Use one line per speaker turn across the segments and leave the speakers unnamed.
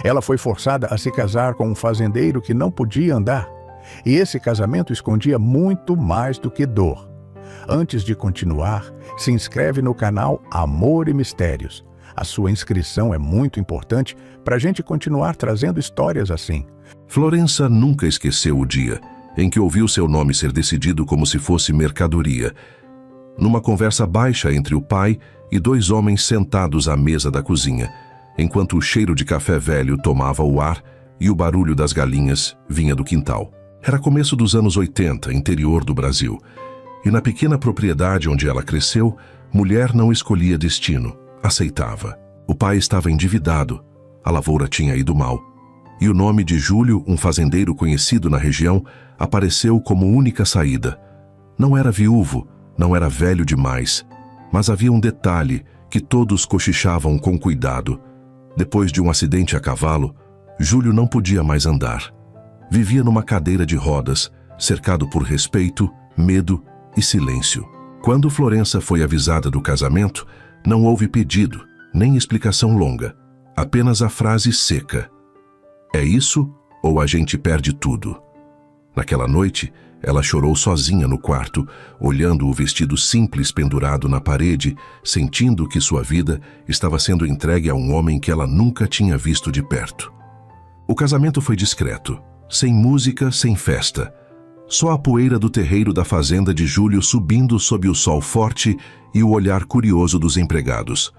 Ela foi forçada a se casar com um fazendeiro que não podia andar. E esse casamento escondia muito mais do que dor. Antes de continuar, se inscreve no canal Amor e Mistérios. A sua inscrição é muito importante para a gente continuar trazendo histórias assim.
Florença nunca esqueceu o dia em que ouviu seu nome ser decidido como se fosse mercadoria. Numa conversa baixa entre o pai e dois homens sentados à mesa da cozinha, enquanto o cheiro de café velho tomava o ar e o barulho das galinhas vinha do quintal. Era começo dos anos 80, interior do Brasil. E na pequena propriedade onde ela cresceu, mulher não escolhia destino, aceitava. O pai estava endividado, a lavoura tinha ido mal. E o nome de Júlio, um fazendeiro conhecido na região, apareceu como única saída. Não era viúvo, não era velho demais, mas havia um detalhe que todos cochichavam com cuidado. Depois de um acidente a cavalo, Júlio não podia mais andar. Vivia numa cadeira de rodas, cercado por respeito, medo e silêncio. Quando Florença foi avisada do casamento, não houve pedido, nem explicação longa, apenas a frase seca: "É isso ou a gente perde tudo?" Naquela noite, ela chorou sozinha no quarto, olhando o vestido simples pendurado na parede, sentindo que sua vida estava sendo entregue a um homem que ela nunca tinha visto de perto. O casamento foi discreto, sem música, sem festa. Só a poeira do terreiro da fazenda de Júlio subindo sob o sol forte e o olhar curioso dos empregados.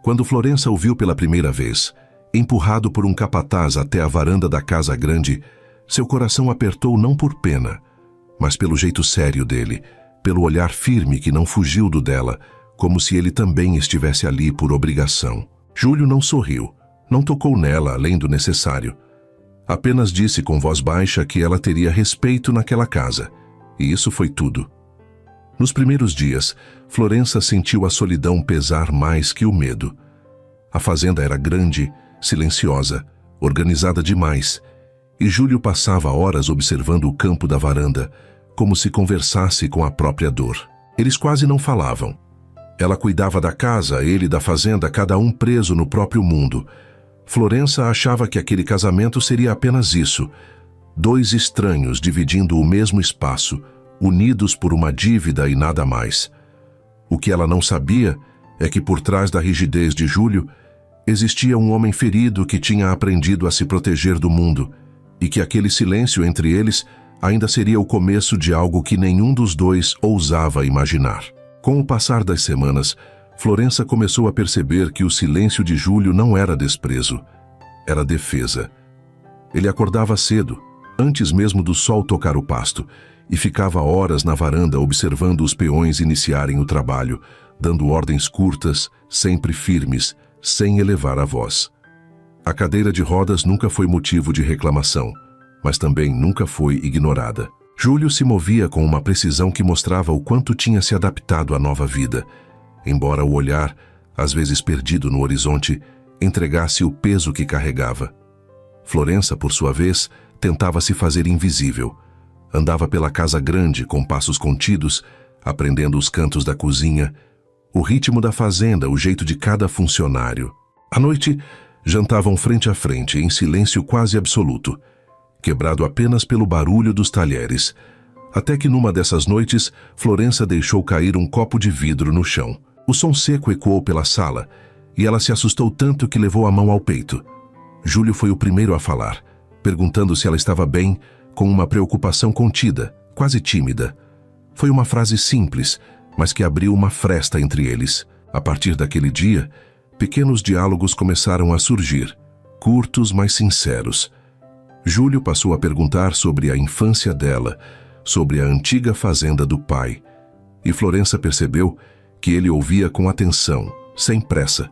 Quando Florença o viu pela primeira vez, empurrado por um capataz até a varanda da casa grande, seu coração apertou não por pena, mas pelo jeito sério dele, pelo olhar firme que não fugiu do dela, como se ele também estivesse ali por obrigação. Júlio não sorriu, não tocou nela além do necessário. Apenas disse com voz baixa que ela teria respeito naquela casa, e isso foi tudo. Nos primeiros dias, Florença sentiu a solidão pesar mais que o medo. A fazenda era grande, silenciosa, organizada demais, e Júlio passava horas observando o campo da varanda, como se conversasse com a própria dor. Eles quase não falavam. Ela cuidava da casa, ele da fazenda, cada um preso no próprio mundo. Florença achava que aquele casamento seria apenas isso: dois estranhos dividindo o mesmo espaço, unidos por uma dívida e nada mais. O que ela não sabia é que por trás da rigidez de Júlio existia um homem ferido que tinha aprendido a se proteger do mundo, e que aquele silêncio entre eles ainda seria o começo de algo que nenhum dos dois ousava imaginar. Com o passar das semanas, Florença começou a perceber que o silêncio de Júlio não era desprezo, era defesa. Ele acordava cedo, antes mesmo do sol tocar o pasto, e ficava horas na varanda observando os peões iniciarem o trabalho, dando ordens curtas, sempre firmes, sem elevar a voz. A cadeira de rodas nunca foi motivo de reclamação, mas também nunca foi ignorada. Júlio se movia com uma precisão que mostrava o quanto tinha se adaptado à nova vida, embora o olhar, às vezes perdido no horizonte, entregasse o peso que carregava. Florença, por sua vez, tentava se fazer invisível. Andava pela casa grande com passos contidos, aprendendo os cantos da cozinha, o ritmo da fazenda, o jeito de cada funcionário. À noite, jantavam frente a frente, em silêncio quase absoluto, quebrado apenas pelo barulho dos talheres, até que numa dessas noites, Florença deixou cair um copo de vidro no chão. O som seco ecoou pela sala, e ela se assustou tanto que levou a mão ao peito. Júlio foi o primeiro a falar, perguntando se ela estava bem, com uma preocupação contida, quase tímida. Foi uma frase simples, mas que abriu uma fresta entre eles. A partir daquele dia, pequenos diálogos começaram a surgir, curtos, mas sinceros. Júlio passou a perguntar sobre a infância dela, sobre a antiga fazenda do pai, e Florença percebeu que ele ouvia com atenção, sem pressa,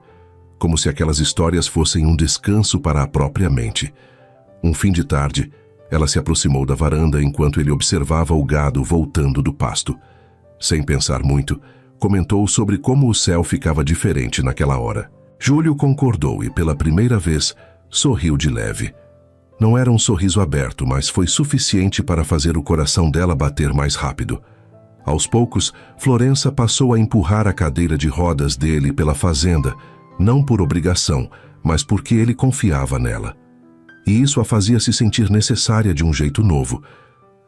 como se aquelas histórias fossem um descanso para a própria mente. Um fim de tarde, ela se aproximou da varanda enquanto ele observava o gado voltando do pasto. Sem pensar muito, comentou sobre como o céu ficava diferente naquela hora. Júlio concordou e, pela primeira vez, sorriu de leve. Não era um sorriso aberto, mas foi suficiente para fazer o coração dela bater mais rápido. Aos poucos, Florença passou a empurrar a cadeira de rodas dele pela fazenda, não por obrigação, mas porque ele confiava nela. e isso a fazia se sentir necessária de um jeito novo.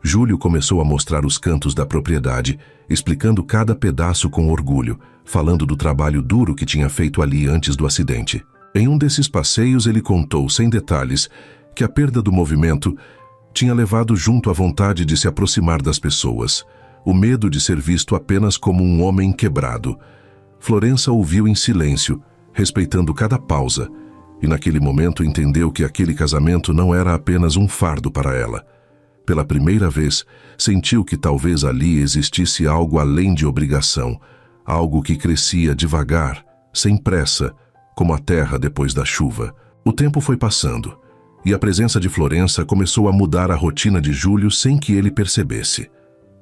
Júlio começou a mostrar os cantos da propriedade, explicando cada pedaço com orgulho, falando do trabalho duro que tinha feito ali antes do acidente. Em um desses passeios, ele contou, sem detalhes, que a perda do movimento tinha levado junto a vontade de se aproximar das pessoas, o medo de ser visto apenas como um homem quebrado. Florença ouviu em silêncio, respeitando cada pausa, e naquele momento entendeu que aquele casamento não era apenas um fardo para ela. Pela primeira vez, sentiu que talvez ali existisse algo além de obrigação, algo que crescia devagar, sem pressa, como a terra depois da chuva. O tempo foi passando, e a presença de Florença começou a mudar a rotina de Júlio sem que ele percebesse.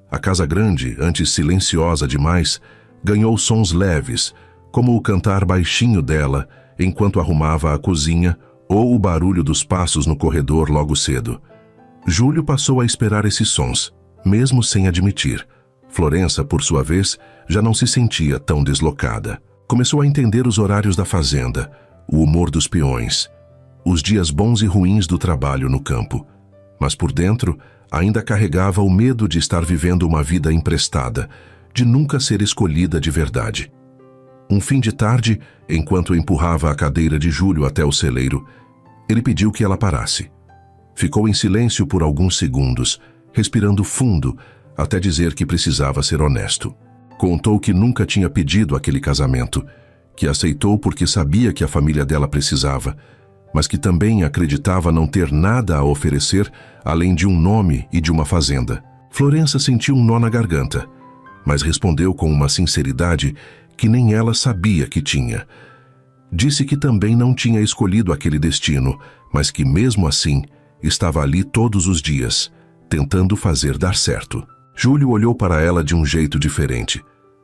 A casa grande, antes silenciosa demais, ganhou sons leves, como o cantar baixinho dela enquanto arrumava a cozinha ou o barulho dos passos no corredor logo cedo. Júlio passou a esperar esses sons, mesmo sem admitir. Florença, por sua vez, já não se sentia tão deslocada. Começou a entender os horários da fazenda, o humor dos peões, os dias bons e ruins do trabalho no campo. Mas por dentro, ainda carregava o medo de estar vivendo uma vida emprestada, de nunca ser escolhida de verdade. Um fim de tarde, enquanto empurrava a cadeira de Júlio até o celeiro, ele pediu que ela parasse. Ficou em silêncio por alguns segundos, respirando fundo, até dizer que precisava ser honesto. Contou que nunca tinha pedido aquele casamento, que aceitou porque sabia que a família dela precisava, mas que também acreditava não ter nada a oferecer além de um nome e de uma fazenda. Florença sentiu um nó na garganta, mas respondeu com uma sinceridade que nem ela sabia que tinha. Disse que também não tinha escolhido aquele destino, mas que mesmo assim estava ali todos os dias, tentando fazer dar certo. Júlio olhou para ela de um jeito diferente,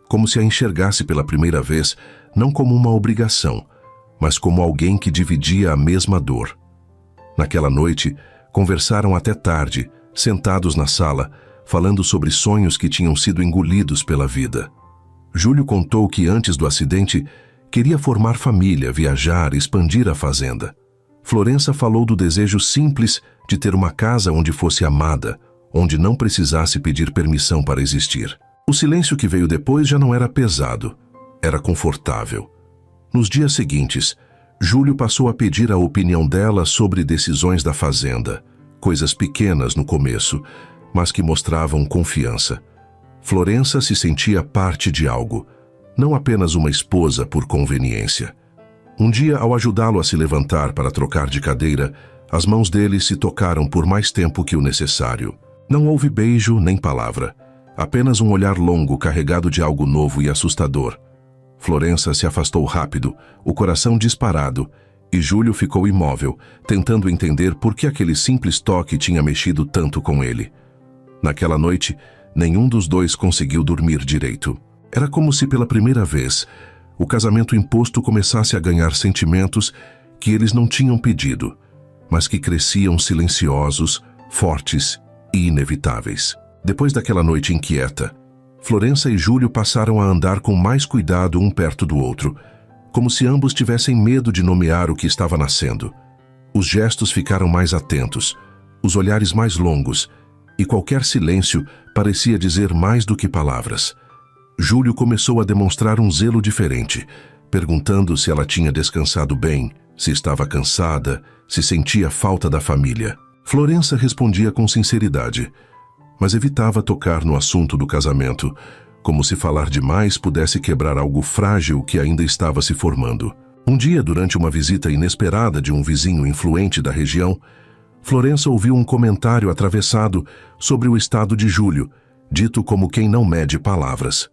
como se a enxergasse pela primeira vez, não como uma obrigação, mas como alguém que dividia a mesma dor. Naquela noite, conversaram até tarde, sentados na sala, falando sobre sonhos que tinham sido engolidos pela vida. Júlio contou que antes do acidente, queria formar família, viajar, expandir a fazenda. Florença falou do desejo simples de ter uma casa onde fosse amada, onde não precisasse pedir permissão para existir. O silêncio que veio depois já não era pesado, era confortável. Nos dias seguintes, Júlio passou a pedir a opinião dela sobre decisões da fazenda, coisas pequenas no começo, mas que mostravam confiança. Florença se sentia parte de algo, não apenas uma esposa por conveniência. Um dia, ao ajudá-lo a se levantar para trocar de cadeira, as mãos dele se tocaram por mais tempo que o necessário. Não houve beijo nem palavra, apenas um olhar longo carregado de algo novo e assustador. Florença se afastou rápido, o coração disparado, e Júlio ficou imóvel, tentando entender por que aquele simples toque tinha mexido tanto com ele. Naquela noite, nenhum dos dois conseguiu dormir direito. Era como se pela primeira vez, o casamento imposto começasse a ganhar sentimentos que eles não tinham pedido, mas que cresciam silenciosos, fortes e inevitáveis. Depois daquela noite inquieta, Florença e Júlio passaram a andar com mais cuidado um perto do outro, como se ambos tivessem medo de nomear o que estava nascendo. Os gestos ficaram mais atentos, os olhares mais longos, e qualquer silêncio parecia dizer mais do que palavras. Júlio começou a demonstrar um zelo diferente, perguntando se ela tinha descansado bem, se estava cansada, se sentia falta da família. Florença respondia com sinceridade, mas evitava tocar no assunto do casamento, como se falar demais pudesse quebrar algo frágil que ainda estava se formando. Um dia, durante uma visita inesperada de um vizinho influente da região, Florença ouviu um comentário atravessado sobre o estado de Júlio, dito como quem não mede palavras.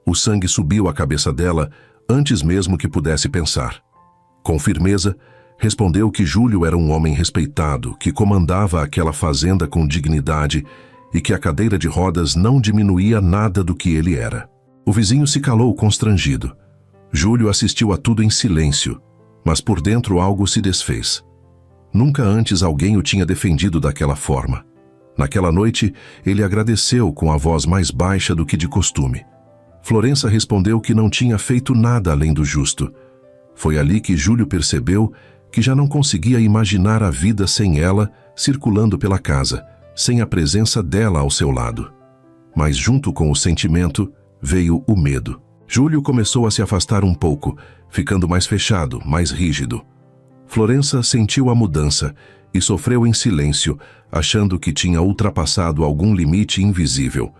O sangue subiu à cabeça dela antes mesmo que pudesse pensar. Com firmeza, respondeu que Júlio era um homem respeitado, que comandava aquela fazenda com dignidade e que a cadeira de rodas não diminuía nada do que ele era. O vizinho se calou constrangido. Júlio assistiu a tudo em silêncio, mas por dentro algo se desfez. Nunca antes alguém o tinha defendido daquela forma. Naquela noite, ele agradeceu com a voz mais baixa do que de costume. Florença respondeu que não tinha feito nada além do justo. Foi ali que Júlio percebeu que já não conseguia imaginar a vida sem ela circulando pela casa, sem a presença dela ao seu lado. Mas junto com o sentimento veio o medo. Júlio começou a se afastar um pouco, ficando mais fechado, mais rígido. Florença sentiu a mudança e sofreu em silêncio, achando que tinha ultrapassado algum limite invisível.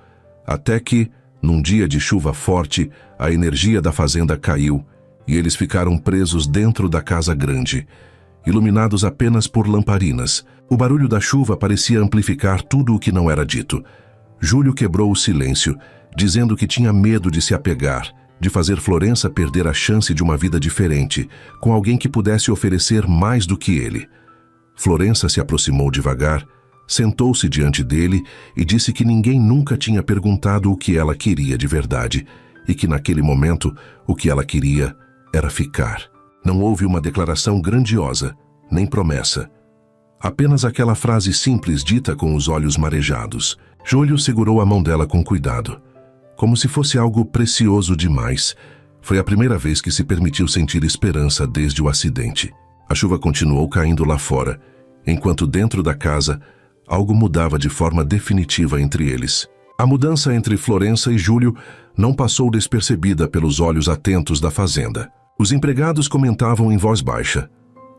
Até que, num dia de chuva forte, a energia da fazenda caiu e eles ficaram presos dentro da casa grande, iluminados apenas por lamparinas. O barulho da chuva parecia amplificar tudo o que não era dito. Júlio quebrou o silêncio, dizendo que tinha medo de se apegar, de fazer Florença perder a chance de uma vida diferente, com alguém que pudesse oferecer mais do que ele. Florença se aproximou devagar, sentou-se diante dele e disse que ninguém nunca tinha perguntado o que ela queria de verdade, e que naquele momento o que ela queria era ficar. Não houve uma declaração grandiosa, nem promessa. Apenas aquela frase simples dita com os olhos marejados. Júlio segurou a mão dela com cuidado, como se fosse algo precioso demais. Foi a primeira vez que se permitiu sentir esperança desde o acidente. A chuva continuou caindo lá fora, enquanto dentro da casa algo mudava de forma definitiva entre eles. A mudança entre Florença e Júlio não passou despercebida pelos olhos atentos da fazenda. Os empregados comentavam em voz baixa,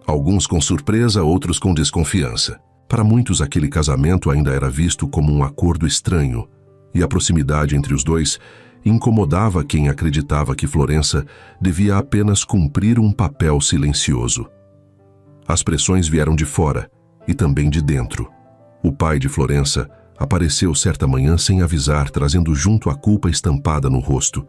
alguns com surpresa, outros com desconfiança. Para muitos, aquele casamento ainda era visto como um acordo estranho, e a proximidade entre os dois incomodava quem acreditava que Florença devia apenas cumprir um papel silencioso. As pressões vieram de fora e também de dentro. O pai de Florença apareceu certa manhã sem avisar, trazendo junto a culpa estampada no rosto.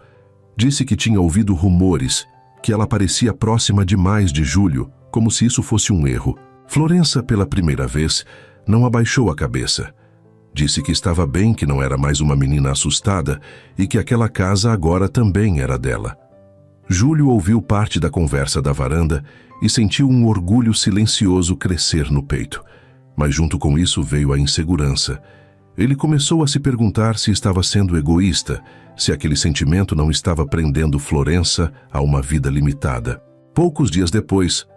Disse que tinha ouvido rumores, que ela parecia próxima demais de Júlio, como se isso fosse um erro. Florença, pela primeira vez, não abaixou a cabeça. Disse que estava bem, que não era mais uma menina assustada e que aquela casa agora também era dela. Júlio ouviu parte da conversa da varanda e sentiu um orgulho silencioso crescer no peito. Mas junto com isso veio a insegurança. Ele começou a se perguntar se estava sendo egoísta, se aquele sentimento não estava prendendo Florença a uma vida limitada. Poucos dias depois,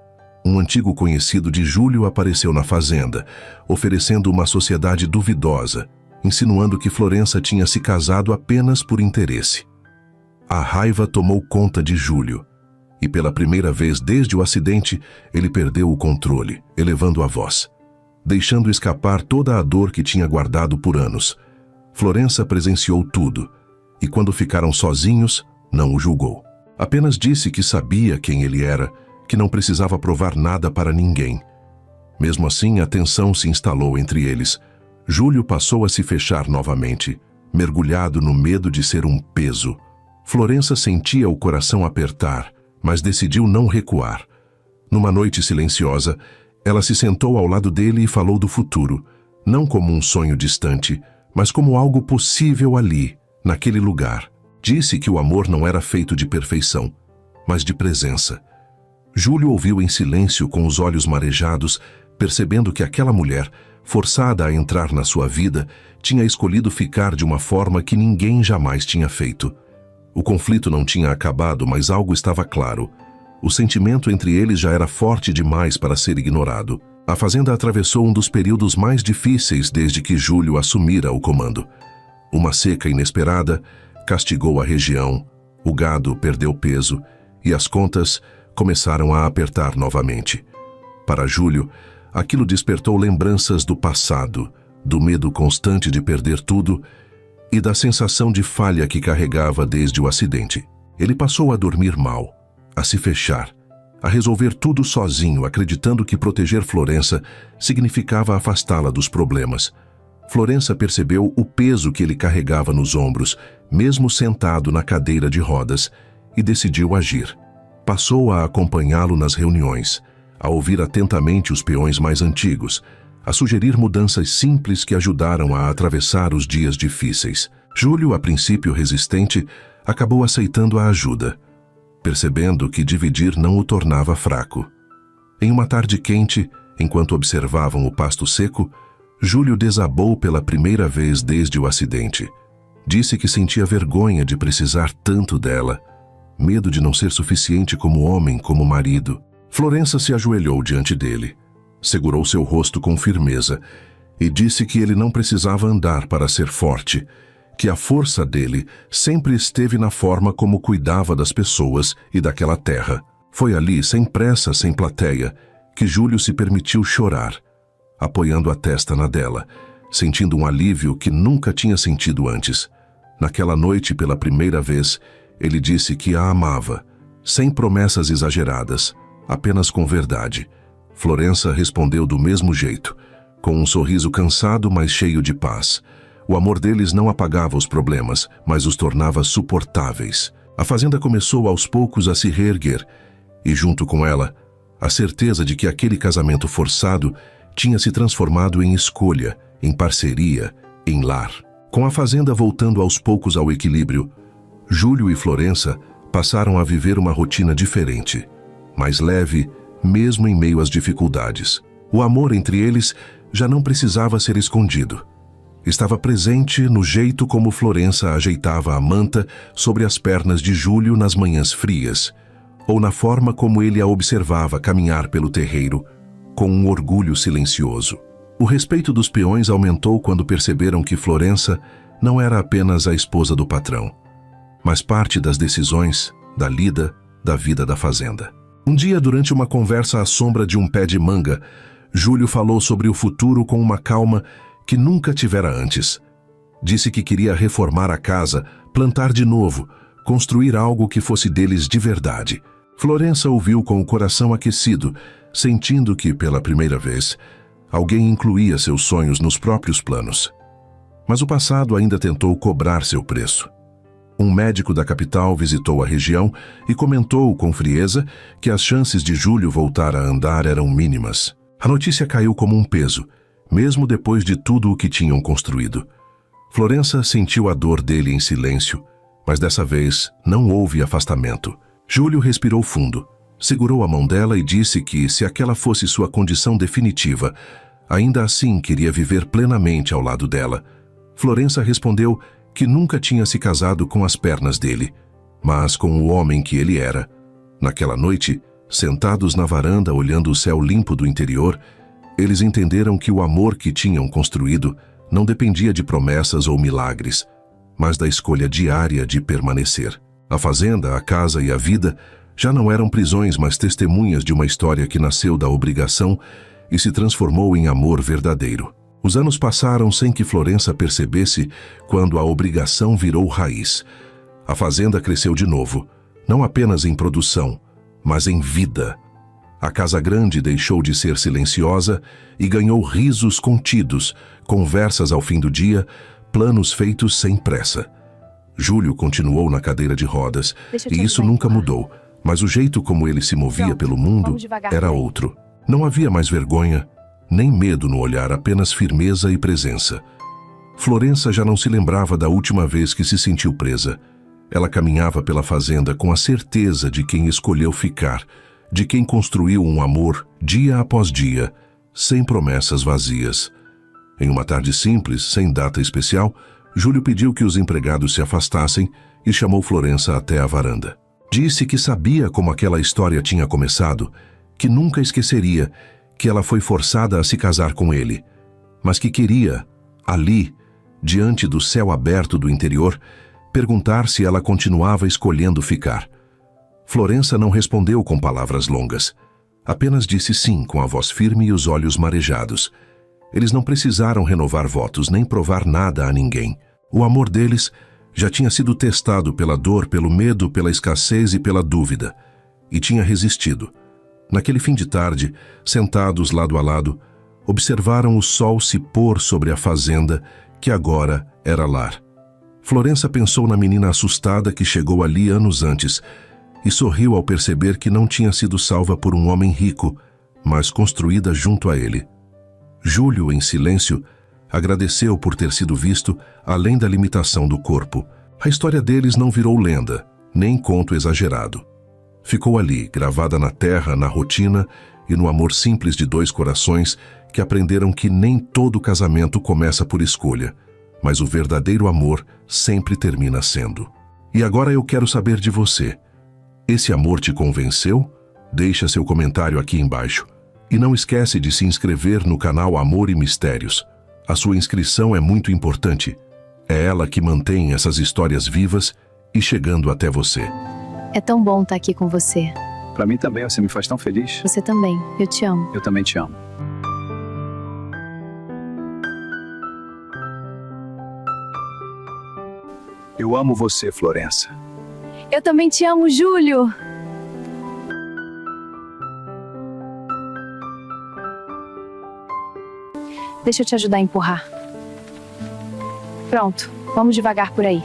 um antigo conhecido de Júlio apareceu na fazenda, oferecendo uma sociedade duvidosa, insinuando que Florença tinha se casado apenas por interesse. A raiva tomou conta de Júlio, e pela primeira vez desde o acidente, ele perdeu o controle, elevando a voz, deixando escapar toda a dor que tinha guardado por anos. Florença presenciou tudo, e quando ficaram sozinhos, não o julgou. Apenas disse que sabia quem ele era, que não precisava provar nada para ninguém. Mesmo assim, a tensão se instalou entre eles. Júlio passou a se fechar novamente, mergulhado no medo de ser um peso. Florença sentia o coração apertar, mas decidiu não recuar. Numa noite silenciosa, ela se sentou ao lado dele e falou do futuro, não como um sonho distante, mas como algo possível ali, naquele lugar. Disse que o amor não era feito de perfeição, mas de presença. Júlio ouviu em silêncio, com os olhos marejados, percebendo que aquela mulher, forçada a entrar na sua vida, tinha escolhido ficar de uma forma que ninguém jamais tinha feito. O conflito não tinha acabado, mas algo estava claro. O sentimento entre eles já era forte demais para ser ignorado. A fazenda atravessou um dos períodos mais difíceis desde que Júlio assumira o comando. Uma seca inesperada castigou a região, o gado perdeu peso e as contas começaram a apertar novamente. Para Júlio, aquilo despertou lembranças do passado, do medo constante de perder tudo e da sensação de falha que carregava desde o acidente. Ele passou a dormir mal, a se fechar, a resolver tudo sozinho, acreditando que proteger Florença significava afastá-la dos problemas. Florença percebeu o peso que ele carregava nos ombros, mesmo sentado na cadeira de rodas, e decidiu agir. Passou a acompanhá-lo nas reuniões, a ouvir atentamente os peões mais antigos, a sugerir mudanças simples que ajudaram a atravessar os dias difíceis. Júlio, a princípio resistente, acabou aceitando a ajuda, percebendo que dividir não o tornava fraco. Em uma tarde quente, enquanto observavam o pasto seco, Júlio desabou pela primeira vez desde o acidente. Disse que sentia vergonha de precisar tanto dela, medo de não ser suficiente como homem, como marido. Florença se ajoelhou diante dele, segurou seu rosto com firmeza e disse que ele não precisava andar para ser forte, que a força dele sempre esteve na forma como cuidava das pessoas e daquela terra. Foi ali, sem pressa, sem plateia, que Júlio se permitiu chorar, apoiando a testa na dela, sentindo um alívio que nunca tinha sentido antes. Naquela noite, pela primeira vez, ele disse que a amava, sem promessas exageradas, apenas com verdade. Florença respondeu do mesmo jeito, com um sorriso cansado, mas cheio de paz. O amor deles não apagava os problemas, mas os tornava suportáveis. A fazenda começou aos poucos a se reerguer, e junto com ela, a certeza de que aquele casamento forçado tinha se transformado em escolha, em parceria, em lar. Com a fazenda voltando aos poucos ao equilíbrio, Júlio e Florença passaram a viver uma rotina diferente, mais leve, mesmo em meio às dificuldades. O amor entre eles já não precisava ser escondido. Estava presente no jeito como Florença ajeitava a manta sobre as pernas de Júlio nas manhãs frias, ou na forma como ele a observava caminhar pelo terreiro, com um orgulho silencioso. O respeito dos peões aumentou quando perceberam que Florença não era apenas a esposa do patrão, mas parte das decisões, da lida, da vida da fazenda. Um dia, durante uma conversa à sombra de um pé de manga, Júlio falou sobre o futuro com uma calma que nunca tivera antes. Disse que queria reformar a casa, plantar de novo, construir algo que fosse deles de verdade. Florença ouviu com o coração aquecido, sentindo que, pela primeira vez, alguém incluía seus sonhos nos próprios planos. Mas o passado ainda tentou cobrar seu preço. Um médico da capital visitou a região e comentou com frieza que as chances de Júlio voltar a andar eram mínimas. A notícia caiu como um peso, mesmo depois de tudo o que tinham construído. Florença sentiu a dor dele em silêncio, mas dessa vez não houve afastamento. Júlio respirou fundo, segurou a mão dela e disse que, se aquela fosse sua condição definitiva, ainda assim queria viver plenamente ao lado dela. Florença respondeu que nunca tinha se casado com as pernas dele, mas com o homem que ele era. Naquela noite, sentados na varanda olhando o céu limpo do interior, eles entenderam que o amor que tinham construído não dependia de promessas ou milagres, mas da escolha diária de permanecer. A fazenda, a casa e a vida já não eram prisões, mas testemunhas de uma história que nasceu da obrigação e se transformou em amor verdadeiro. Os anos passaram sem que Florença percebesse quando a obrigação virou raiz. A fazenda cresceu de novo, não apenas em produção, mas em vida. A casa grande deixou de ser silenciosa e ganhou risos contidos, conversas ao fim do dia, planos feitos sem pressa. Júlio continuou na cadeira de rodas, e isso nunca mudou, mas o jeito como ele se movia pelo mundo era outro. Não havia mais vergonha, nem medo no olhar, apenas firmeza e presença. Florença já não se lembrava da última vez que se sentiu presa. Ela caminhava pela fazenda com a certeza de quem escolheu ficar, de quem construiu um amor dia após dia, sem promessas vazias. Em uma tarde simples, sem data especial, Júlio pediu que os empregados se afastassem e chamou Florença até a varanda. Disse que sabia como aquela história tinha começado, que nunca esqueceria que ela foi forçada a se casar com ele, mas que queria, ali, diante do céu aberto do interior, perguntar se ela continuava escolhendo ficar. Florença não respondeu com palavras longas. Apenas disse sim com a voz firme e os olhos marejados. Eles não precisaram renovar votos nem provar nada a ninguém. O amor deles já tinha sido testado pela dor, pelo medo, pela escassez e pela dúvida, e tinha resistido. Naquele fim de tarde, sentados lado a lado, observaram o sol se pôr sobre a fazenda, que agora era lar. Florença pensou na menina assustada que chegou ali anos antes e sorriu ao perceber que não tinha sido salva por um homem rico, mas construída junto a ele. Júlio, em silêncio, agradeceu por ter sido visto além da limitação do corpo. A história deles não virou lenda, nem conto exagerado. Ficou ali, gravada na terra, na rotina e no amor simples de dois corações que aprenderam que nem todo casamento começa por escolha, mas o verdadeiro amor sempre termina sendo. E agora eu quero saber de você. Esse amor te convenceu Deixa seu comentário aqui embaixo. E não esquece de se inscrever no canal Amor e Mistérios. A sua inscrição é muito importante. É ela que mantém essas histórias vivas e chegando até você.
É tão bom estar aqui com você.
Pra mim também, você me faz tão feliz.
Você também. Eu te amo.
Eu também te amo. Eu amo você, Florença.
Eu também te amo, Júlio. Deixa eu te ajudar a empurrar. Pronto, vamos devagar por aí.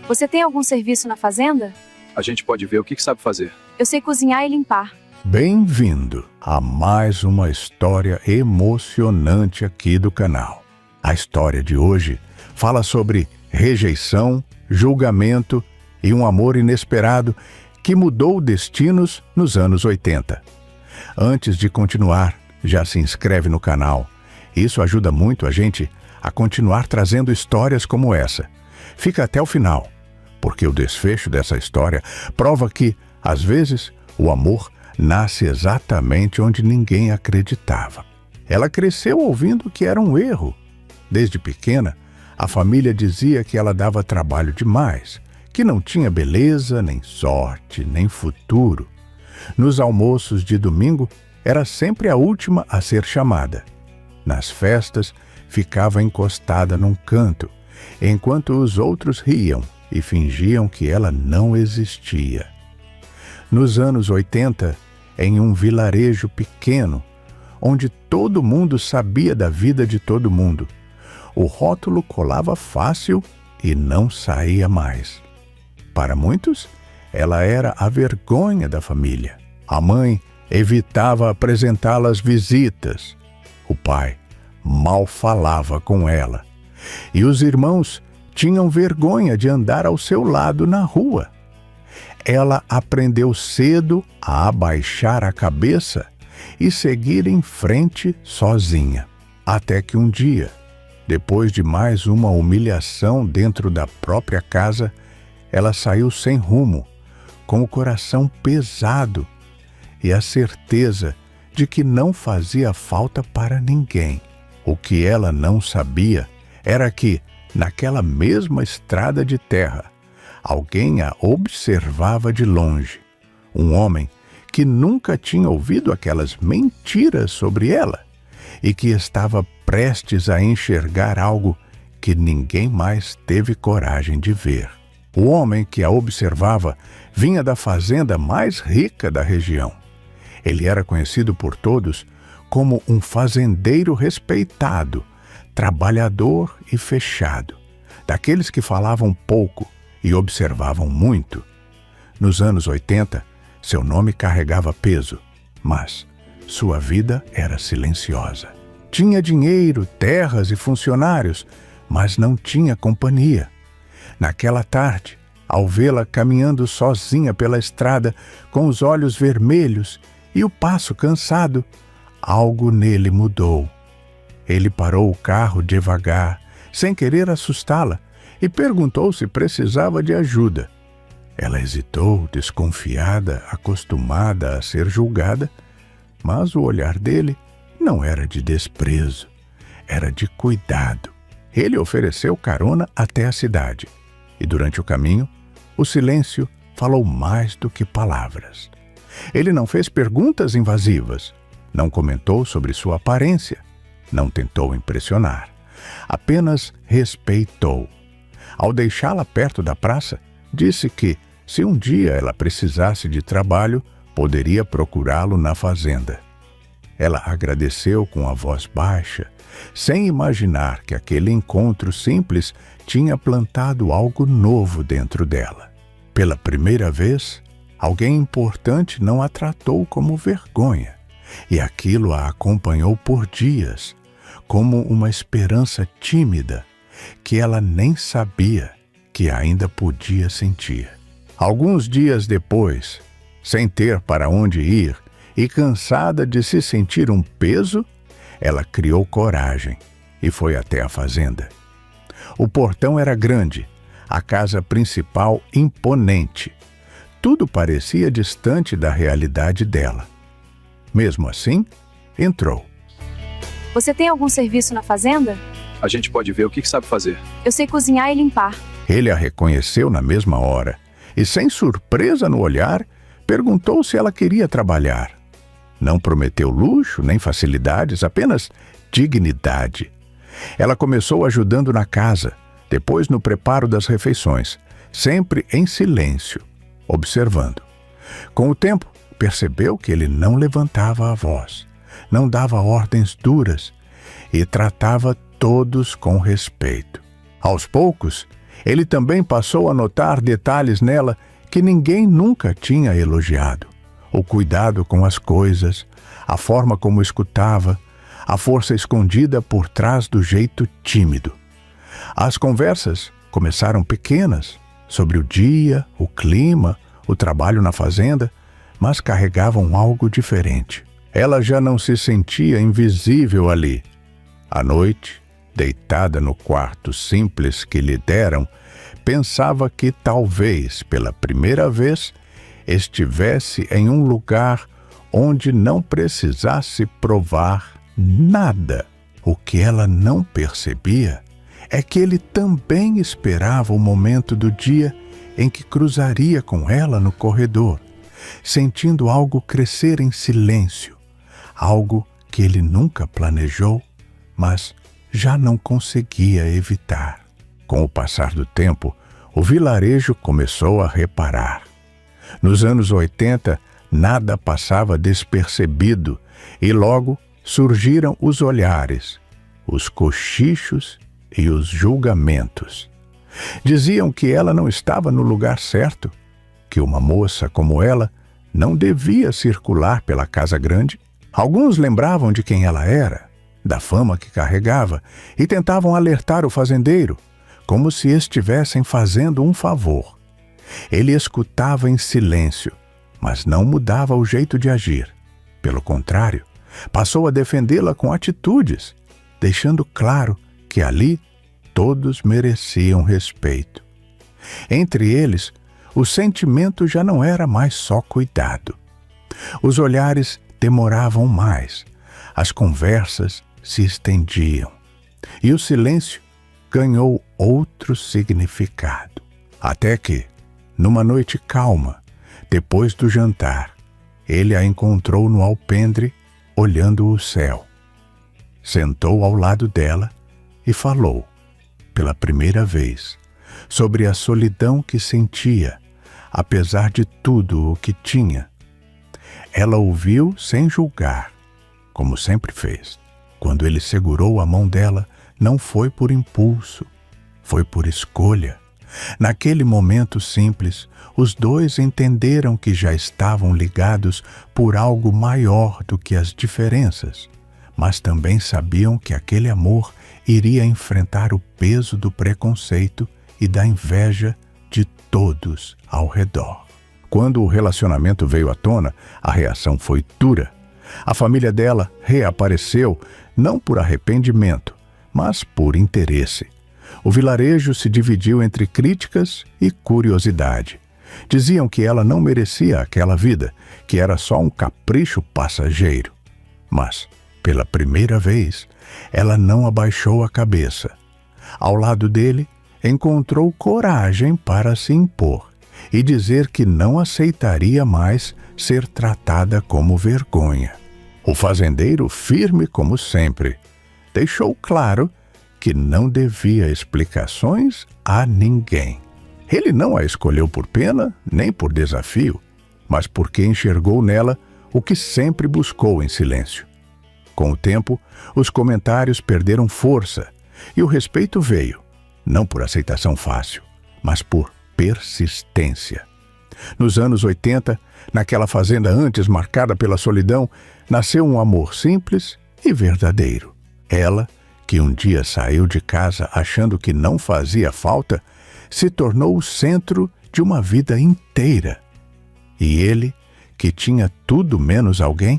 Você tem algum serviço na fazenda?
A gente pode ver o que sabe fazer.
Eu sei cozinhar e limpar.
Bem-vindo a mais uma história emocionante aqui do canal. A história de hoje fala sobre rejeição, julgamento e um amor inesperado que mudou destinos nos anos 80. Antes de continuar, já se inscreve no canal. Isso ajuda muito a gente a continuar trazendo histórias como essa. Fica até o final, porque o desfecho dessa história prova que, às vezes, o amor nasce exatamente onde ninguém acreditava. Ela cresceu ouvindo que era um erro. Desde pequena, a família dizia que ela dava trabalho demais, que não tinha beleza, nem sorte, nem futuro. Nos almoços de domingo, era sempre a última a ser chamada. Nas festas, ficava encostada num canto, enquanto os outros riam e fingiam que ela não existia. Nos anos 80, em um vilarejo pequeno, onde todo mundo sabia da vida de todo mundo, o rótulo colava fácil e não saía mais. Para muitos, ela era a vergonha da família. A mãe evitava apresentá-la às visitas. O pai mal falava com ela. E os irmãos tinham vergonha de andar ao seu lado na rua. Ela aprendeu cedo a abaixar a cabeça e seguir em frente sozinha. Até que um dia, depois de mais uma humilhação dentro da própria casa, ela saiu sem rumo, com o coração pesado e a certeza de que não fazia falta para ninguém. O que ela não sabia era que, naquela mesma estrada de terra, alguém a observava de longe. Um homem que nunca tinha ouvido aquelas mentiras sobre ela e que estava prestes a enxergar algo que ninguém mais teve coragem de ver. O homem que a observava vinha da fazenda mais rica da região. Ele era conhecido por todos como um fazendeiro respeitado, trabalhador e fechado, daqueles que falavam pouco e observavam muito. Nos anos 80, seu nome carregava peso, mas sua vida era silenciosa. Tinha dinheiro, terras e funcionários, mas não tinha companhia. Naquela tarde, ao vê-la caminhando sozinha pela estrada, com os olhos vermelhos e o passo cansado, algo nele mudou. Ele parou o carro devagar, sem querer assustá-la, e perguntou se precisava de ajuda. Ela hesitou, desconfiada, acostumada a ser julgada, mas o olhar dele não era de desprezo, era de cuidado. Ele ofereceu carona até a cidade, e durante o caminho, o silêncio falou mais do que palavras. Ele não fez perguntas invasivas, não comentou sobre sua aparência, não tentou impressionar, apenas respeitou. Ao deixá-la perto da praça, disse que, se um dia ela precisasse de trabalho, poderia procurá-lo na fazenda. Ela agradeceu com a voz baixa, sem imaginar que aquele encontro simples tinha plantado algo novo dentro dela. Pela primeira vez, alguém importante não a tratou como vergonha, e aquilo a acompanhou por dias, como uma esperança tímida que ela nem sabia que ainda podia sentir. Alguns dias depois, sem ter para onde ir e cansada de se sentir um peso, ela criou coragem e foi até a fazenda. O portão era grande, a casa principal imponente. tudo parecia distante da realidade dela. Mesmo assim, entrou.
Você tem algum serviço na fazenda?
A gente pode ver o que sabe fazer.
Eu sei cozinhar e limpar.
Ele a reconheceu na mesma hora e, sem surpresa no olhar, perguntou se ela queria trabalhar. Não prometeu luxo nem facilidades, apenas dignidade. Ela começou ajudando na casa, depois no preparo das refeições, sempre em silêncio, observando. Com o tempo, percebeu que ele não levantava a voz, não dava ordens duras e tratava todos com respeito. Aos poucos, ele também passou a notar detalhes nela que ninguém nunca tinha elogiado. O cuidado com as coisas, a forma como escutava, a força escondida por trás do jeito tímido. As conversas começaram pequenas, sobre o dia, o clima, o trabalho na fazenda, mas carregavam algo diferente. Ela já não se sentia invisível ali. À noite, deitada no quarto simples que lhe deram, pensava que talvez, pela primeira vez, estivesse em um lugar onde não precisasse provar nada. O que ela não percebia é que ele também esperava o momento do dia em que cruzaria com ela no corredor, sentindo algo crescer em silêncio, algo que ele nunca planejou, mas já não conseguia evitar. Com o passar do tempo, o vilarejo começou a reparar. Nos anos 80, nada passava despercebido e logo surgiram os olhares, os cochichos e os julgamentos. Diziam que ela não estava no lugar certo, que uma moça como ela não devia circular pela casa grande. Alguns lembravam de quem ela era, da fama que carregava, e tentavam alertar o fazendeiro, como se estivessem fazendo um favor. Ele escutava em silêncio, mas não mudava o jeito de agir. Pelo contrário, passou a defendê-la com atitudes, deixando claro que ali todos mereciam respeito. Entre eles, o sentimento já não era mais só cuidado. Os olhares demoravam mais, as conversas se estendiam, e o silêncio ganhou outro significado. Até que, numa noite calma, depois do jantar, ele a encontrou no alpendre, olhando o céu. Sentou ao lado dela e falou, pela primeira vez, sobre a solidão que sentia, apesar de tudo o que tinha. Ela ouviu sem julgar, como sempre fez. Quando ele segurou a mão dela, não foi por impulso, foi por escolha. Naquele momento simples, os dois entenderam que já estavam ligados por algo maior do que as diferenças, mas também sabiam que aquele amor iria enfrentar o peso do preconceito e da inveja de todos ao redor. Quando o relacionamento veio à tona, a reação foi dura. A família dela reapareceu, não por arrependimento, mas por interesse. O vilarejo se dividiu entre críticas e curiosidade. Diziam que ela não merecia aquela vida, que era só um capricho passageiro. Mas, pela primeira vez, ela não abaixou a cabeça. Ao lado dele, encontrou coragem para se impor e dizer que não aceitaria mais ser tratada como vergonha. O fazendeiro, firme como sempre, deixou claro que não devia explicações a ninguém. Ele não a escolheu por pena nem por desafio, mas porque enxergou nela o que sempre buscou em silêncio. Com o tempo, os comentários perderam força e o respeito veio, não por aceitação fácil, mas por persistência. Nos anos 80, naquela fazenda antes marcada pela solidão, nasceu um amor simples e verdadeiro. Ela, que um dia saiu de casa achando que não fazia falta, se tornou o centro de uma vida inteira. E ele, que tinha tudo menos alguém,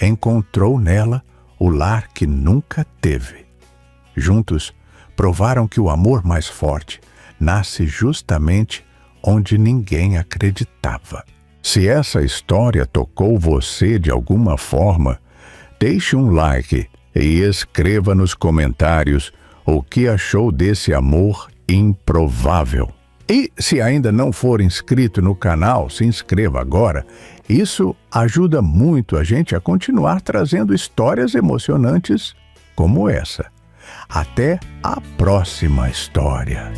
encontrou nela o lar que nunca teve. Juntos, provaram que o amor mais forte nasce justamente onde ninguém acreditava. Se essa história tocou você de alguma forma, deixe um like e escreva nos comentários o que achou desse amor improvável. E se ainda não for inscrito no canal, se inscreva agora. Isso ajuda muito a gente a continuar trazendo histórias emocionantes como essa. Até a próxima história.